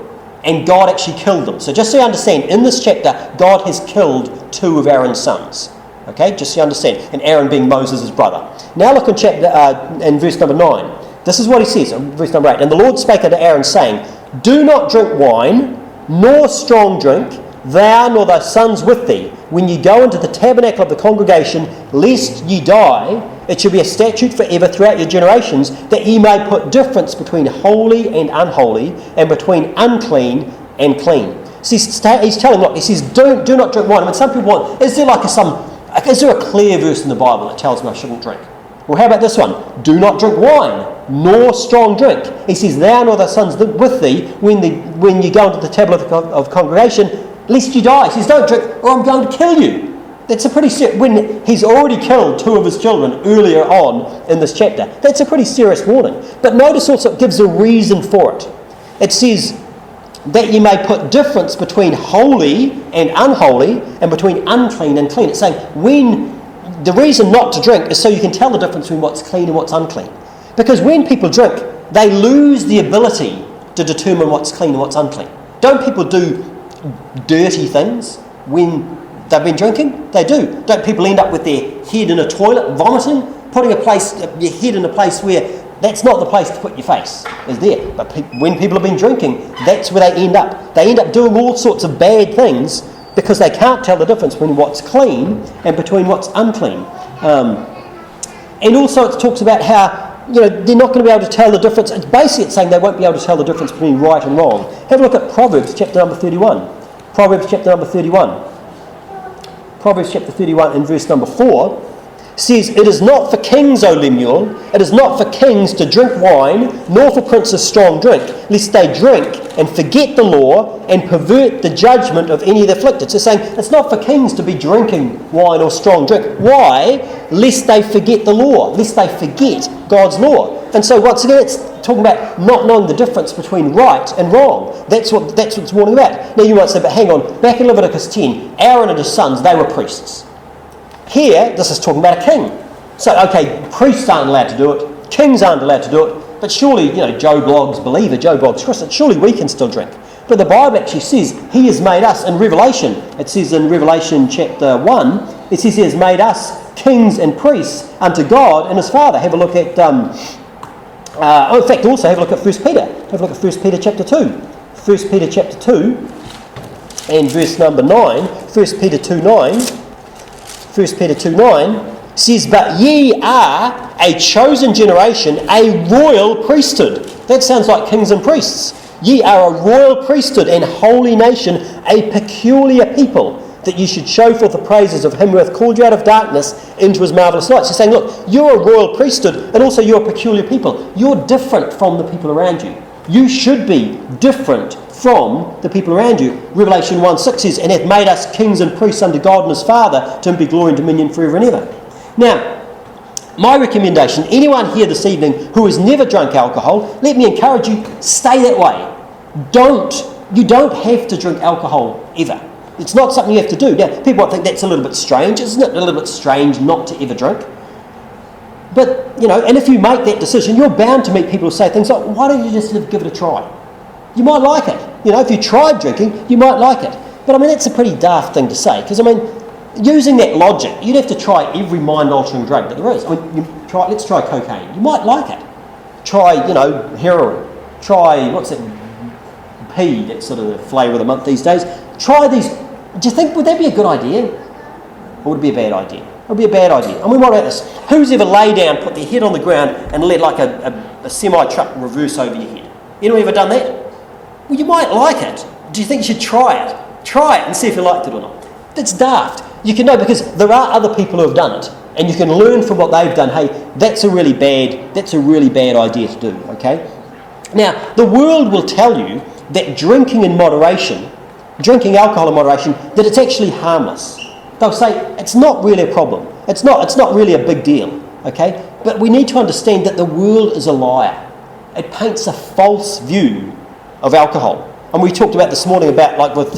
A: and God actually killed them. So just so you understand, in this chapter, God has killed 2 of Aaron's sons. Okay, just so you understand. And Aaron being Moses' brother. Now look in in verse number 9. This is what he says, in verse number 8. And the Lord spake unto Aaron, saying, Do not drink wine, nor strong drink, thou nor thy sons with thee, when ye go into the tabernacle of the congregation, lest ye die. It shall be a statute forever throughout your generations, that ye may put difference between holy and unholy, and between unclean and clean. So he's telling, look, he says, do not drink wine. I mean, some people want, is there a clear verse in the Bible that tells me I shouldn't drink? Well, how about this one? Do not drink wine, nor strong drink. He says, thou nor thy sons with thee, when you go into the tabernacle of congregation, lest you die. He says, don't drink, or I'm going to kill you. That's a pretty serious, when he's already killed 2 of his children earlier on in this chapter. That's a pretty serious warning. But notice also it gives a reason for it. It says that you may put difference between holy and unholy, and between unclean and clean. It's saying the reason not to drink is so you can tell the difference between what's clean and what's unclean. Because when people drink, they lose the ability to determine what's clean and what's unclean. Don't people do dirty things when they've been drinking? They do. Don't people end up with their head in a toilet, vomiting, putting your head in a place where that's not the place to put your face, is there. But when people have been drinking, that's where they end up. They end up doing all sorts of bad things because they can't tell the difference between what's clean and between what's unclean. And also it talks about how they're not going to be able to tell the difference. It's saying they won't be able to tell the difference between right and wrong. Have a look at Proverbs chapter number 31. Proverbs chapter number 31. Proverbs chapter 31 and verse number 4 says, It is not for kings, O Lemuel, it is not for kings to drink wine, nor for princes strong drink, lest they drink and forget the law and pervert the judgment of any of the afflicted. So saying it's not for kings to be drinking wine or strong drink. Why? Lest they forget the law, lest they forget God's law. And so once again, it's talking about not knowing the difference between right and wrong. That's what it's warning about. Now you might say, but hang on, back in Leviticus 10, Aaron and his sons, they were priests. Here, this is talking about a king. So, okay, priests aren't allowed to do it, kings aren't allowed to do it, but surely, Joe Blogg's believer, Joe Blogg's Christian, surely we can still drink. But the Bible actually says he has made us, in Revelation, it says in Revelation chapter 1, it says he has made us kings and priests unto God and his Father. Have a look at, in fact, also have a look at 1 Peter. Have a look at 1 Peter chapter 2. 1 Peter chapter 2 and verse number 9. 1 Peter 2:9. 1 Peter 2:9 says, But ye are a chosen generation, a royal priesthood. That sounds like kings and priests. Ye are a royal priesthood and holy nation, a peculiar people, that you should show forth the praises of him who hath called you out of darkness into his marvellous light. So saying, look, you're a royal priesthood and also you're a peculiar people. You're different from the people around you. You should be different from the people around you. Revelation 1:6 says, And hath made us kings and priests unto God and his Father, to him be glory and dominion forever and ever. Now, my recommendation, anyone here this evening who has never drunk alcohol, let me encourage you, stay that way. You don't have to drink alcohol ever. It's not something you have to do. Now, people might think that's a little bit strange. Isn't it a little bit strange not to ever drink? But, and if you make that decision, you're bound to meet people who say things like, why don't you just give it a try? You might like it. If you tried drinking, you might like it. But, that's a pretty daft thing to say. Because, using that logic, you'd have to try every mind-altering drug that there is. Let's try cocaine. You might like it. Try, heroin. Try, what's it? Pee, that's sort of the flavour of the month these days. Try these. Do you think, would that be a good idea? Or would it be a bad idea? It would be a bad idea. What about this? Who's ever lay down, put their head on the ground and let like a semi-truck reverse over your head? Anyone ever done that? Well, you might like it. Do you think you should try it? Try it and see if you liked it or not. That's daft. You can know because there are other people who have done it. And you can learn from what they've done. Hey, that's a really bad idea to do, okay? Now, the world will tell you that drinking alcohol in moderation, that it's actually harmless. They'll say it's not really a problem. It's not really a big deal, okay? But we need to understand that the world is a liar. It paints a false view of alcohol. And we talked about this morning about like with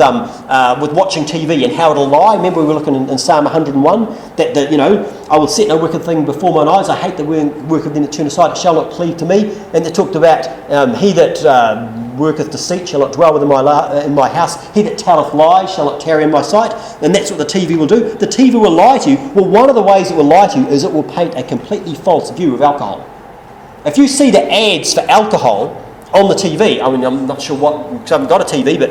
A: watching TV and how it'll lie. Remember we were looking in Psalm 101 that I will set no wicked thing before mine eyes. I hate the work of them that turn aside. It shall not cleave to me. And they talked about he that worketh deceit shall not dwell within in my house. He that telleth lies shall not tarry in my sight. And that's what the TV will do. The TV will lie to you. Well, one of the ways it will lie to you is it will paint a completely false view of alcohol. If you see the ads for alcohol on the TV, I mean, I'm not sure because I haven't got a TV, but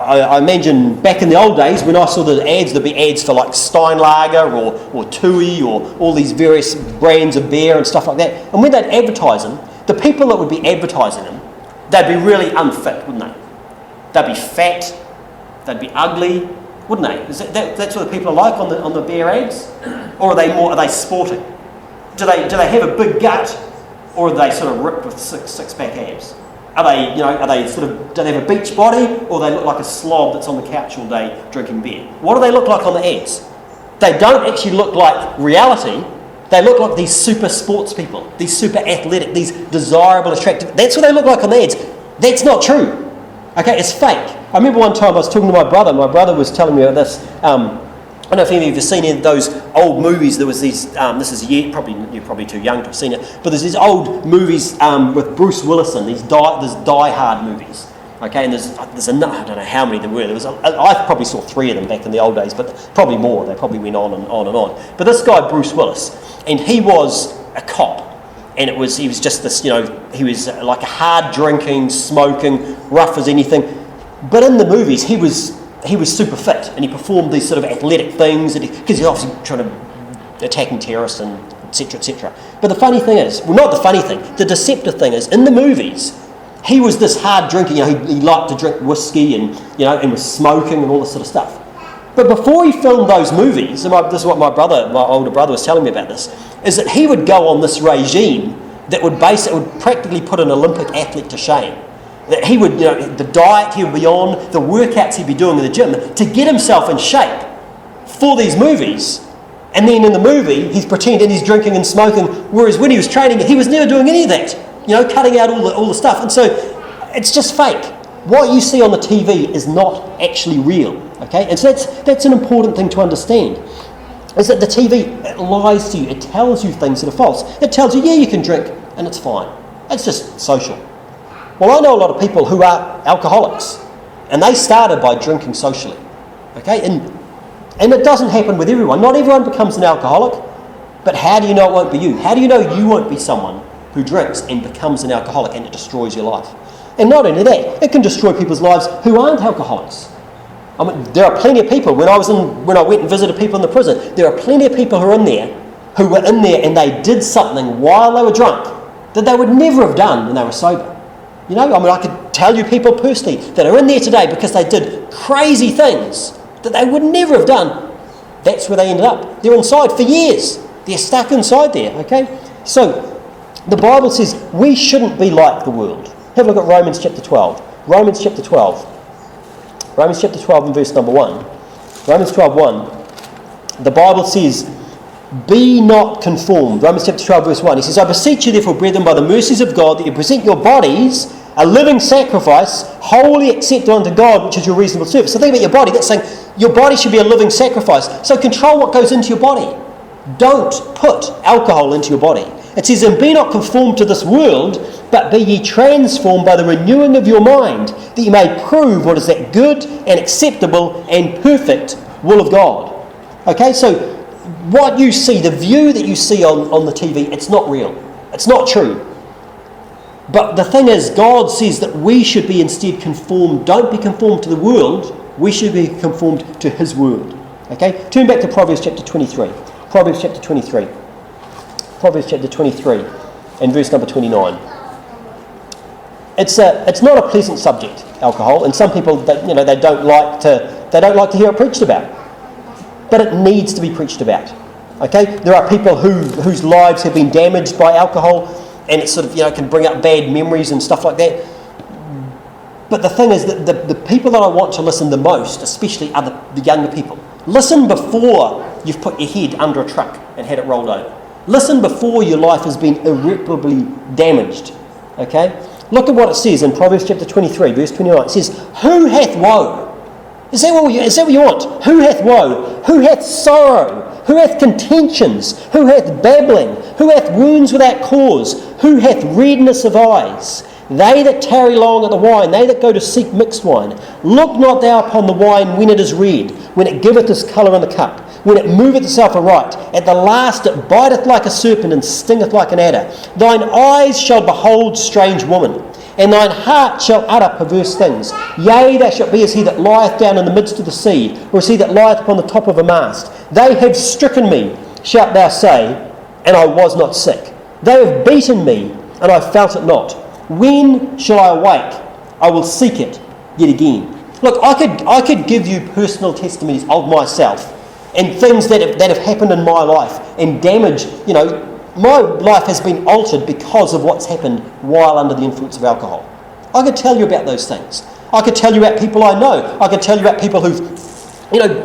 A: I imagine back in the old days when I saw the ads, there'd be ads for like Steinlager or Tui or all these various brands of beer and stuff like that. And when they'd advertise them, the people that would be advertising them, they'd be really unfit, wouldn't they? They'd be fat, they'd be ugly, wouldn't they? That's what the people are like on the beer ads? Or are they sporting? Do they have a big gut, or are they sort of ripped with six-pack abs? Do they have a beach body, or they look like a slob that's on the couch all day drinking beer? What do they look like on the ads? They don't actually look like reality. They look like these super sports people, these super athletic, these desirable, attractive. That's what they look like on the ads. That's not true. Okay, it's fake. I remember one time I was talking to my brother. My brother was telling me about this. I don't know if any of you have seen any of those old movies. There was these, you're probably too young to have seen it, but there's these old movies with Bruce Willis in, these Die Hard movies. Okay, and there's I don't know how many there were. I probably saw 3 of them back in the old days, but probably more. They probably went on and on and on. But this guy, Bruce Willis, and he was a cop, and he was just this, he was like a hard drinking, smoking, rough as anything. But in the movies, he was super fit, and he performed these sort of athletic things, because he's obviously trying to attacking terrorists and etc. etc. But the funny thing is, well, not the funny thing, the deceptive thing is, in the movies, he was this hard drinking. He liked to drink whiskey and was smoking and all this sort of stuff. But before he filmed those movies, and this is what my older brother was telling me about this, is that he would go on this regime that would practically put an Olympic athlete to shame. That he would, the diet he would be on, the workouts he'd be doing in the gym to get himself in shape for these movies. And then in the movie, he's pretending he's drinking and smoking, whereas when he was training, he was never doing any of that. Cutting out all the stuff. And so it's just fake. What you see on the TV is not actually real. Okay? And so that's an important thing to understand. Is that the TV, it lies to you. It tells you things that are false. It tells you, yeah, you can drink, and it's fine. It's just social. Well, I know a lot of people who are alcoholics, and they started by drinking socially. Okay? And it doesn't happen with everyone. Not everyone becomes an alcoholic, but how do you know it won't be you? How do you know you won't be someone who drinks and becomes an alcoholic and it destroys your life? And not only that, it can destroy people's lives who aren't alcoholics. I mean, there are plenty of people, when I went and visited people in the prison, there are plenty of people who were in there and they did something while they were drunk that they would never have done when they were sober. I could tell you people personally that are in there today because they did crazy things that they would never have done. That's where they ended up. They're inside for years. They're stuck inside there, okay? So, the Bible says we shouldn't be like the world. Have a look at Romans chapter 12. Romans chapter 12 and verse number 1. Romans 12:1. The Bible says, be not conformed. Romans chapter 12 verse 1. He says, I beseech you therefore, brethren, by the mercies of God, that you present your bodies a living sacrifice, wholly acceptable unto God, which is your reasonable service. So think about your body. That's saying your body should be a living sacrifice. So control what goes into your body. Don't put alcohol into your body. It says, and be not conformed to this world, but be ye transformed by the renewing of your mind, that ye may prove what is that good and acceptable and perfect will of God. Okay, so what you see, the view that you see on the TV, it's not real. It's not true. But the thing is, God says that we should be instead conformed. Don't be conformed to the world. We should be conformed to His word. Okay, turn back to Proverbs chapter 23. Proverbs chapter 23. Proverbs chapter 23 and verse number 29. It's not a pleasant subject, alcohol, and some people they don't like to hear it preached about. But it needs to be preached about. Okay? There are people whose lives have been damaged by alcohol, and it sort of can bring up bad memories and stuff like that. But the thing is that the people that I want to listen the most, especially, are the younger people. Listen before you've put your head under a truck and had it rolled over. Listen before your life has been irreparably damaged. Okay? Look at what it says in Proverbs chapter 23, verse 29. It says, who hath woe? Is that what you want? Who hath woe? Who hath sorrow? Who hath contentions? Who hath babbling? Who hath wounds without cause? Who hath redness of eyes? They that tarry long at the wine, they that go to seek mixed wine. Look not thou upon the wine when it is red, when it giveth his colour in the cup, when it moveth itself aright. At the last it biteth like a serpent and stingeth like an adder. Thine eyes shall behold strange woman, and thine heart shall utter perverse things. Yea, thou shalt be as he that lieth down in the midst of the sea, or as he that lieth upon the top of a mast. They have stricken me, shalt thou say, and I was not sick. They have beaten me, and I felt it not. When shall I awake? I will seek it yet again. Look, I could give you personal testimonies of myself and things that have happened in my life and damage. My life has been altered because of what's happened while under the influence of alcohol. I could tell you about those things. I could tell you about people I know. I could tell you about people who've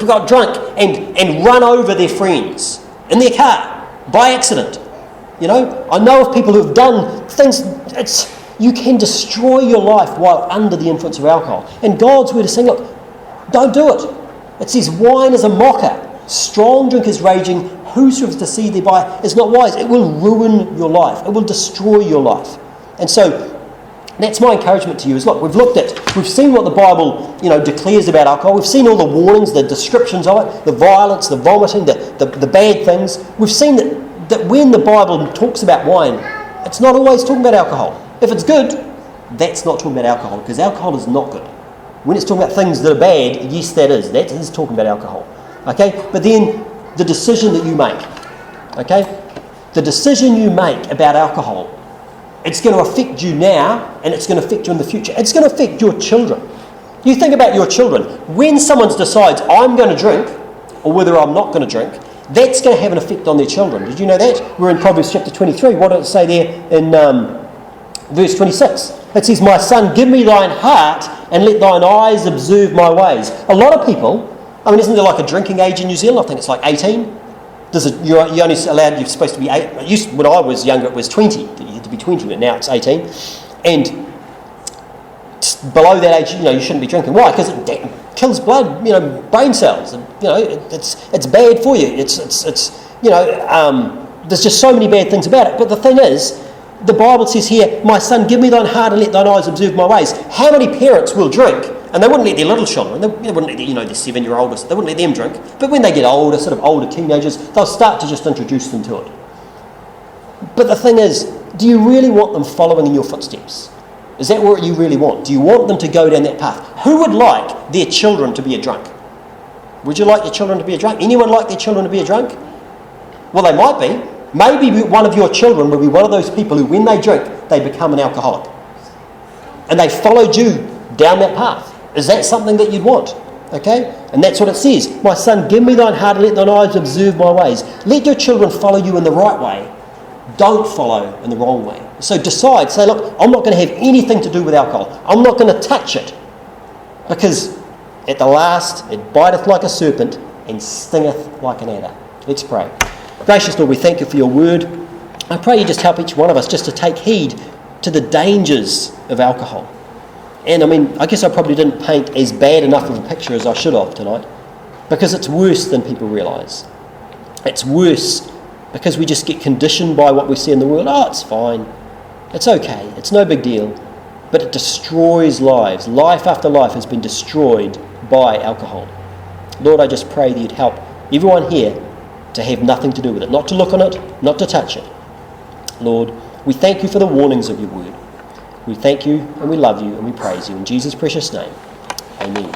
A: got drunk and run over their friends in their car by accident. I know of people who've done things. You can destroy your life while under the influence of alcohol. And God's word is saying, look, don't do it. It says, wine is a mocker. Strong drink is raging. Whosoever is deceived thereby is not wise. It will ruin your life. It will destroy your life. And so that's my encouragement to you is, look, we've seen what the Bible declares about alcohol. We've seen all the warnings, the descriptions of it, the violence, the vomiting, the bad things. We've seen that when the Bible talks about wine, it's not always talking about alcohol. If it's good, that's not talking about alcohol, because alcohol is not good. When it's talking about things that are bad, yes, that is talking about alcohol. Okay? But then the decision that you make, okay? The decision you make about alcohol, it's going to affect you now, and it's going to affect you in the future. It's going to affect your children. You think about your children. When someone decides, I'm going to drink, or whether I'm not going to drink, that's going to have an effect on their children. Did you know that? We're in Proverbs chapter 23. What did it say there in verse 26? It says, my son, give me thine heart, and let thine eyes observe my ways. A lot of people, isn't there like a drinking age in New Zealand? I think it's like 18. You're only allowed, you're supposed to be 8. When I was younger, it was 20. You had to be 20, but now it's 18. And below that age, you shouldn't be drinking. Why? Because it kills blood, brain cells. And, it's bad for you. There's just so many bad things about it. But the thing is, the Bible says here, my son, give me thine heart and let thine eyes observe my ways. How many parents will drink? And they wouldn't let their little children, they wouldn't let their 7-year-old, they wouldn't let them drink. But when they get older, sort of older teenagers, they'll start to just introduce them to it. But the thing is, do you really want them following in your footsteps? Is that what you really want? Do you want them to go down that path? Who would like their children to be a drunk? Would you like your children to be a drunk? Anyone like their children to be a drunk? Well, they might be. Maybe one of your children will be one of those people who, when they drink, they become an alcoholic. And they followed you down that path. Is that something that you'd want? Okay? And that's what it says. My son, give me thine heart and let thine eyes observe my ways. Let your children follow you in the right way. Don't follow in the wrong way. So decide, say, look, I'm not going to have anything to do with alcohol. I'm not going to touch it. Because at the last, it biteth like a serpent and stingeth like an adder. Let's pray. Gracious Lord, we thank you for your word. I pray you just help each one of us just to take heed to the dangers of alcohol. And I guess I probably didn't paint as bad enough of a picture as I should have tonight, because it's worse than people realise. It's worse because we just get conditioned by what we see in the world. Oh, it's fine. It's okay. It's no big deal. But it destroys lives. Life after life has been destroyed by alcohol. Lord, I just pray that you'd help everyone here to have nothing to do with it, not to look on it, not to touch it. Lord, we thank you for the warnings of your word. We thank you and we love you and we praise you in Jesus' precious name. Amen.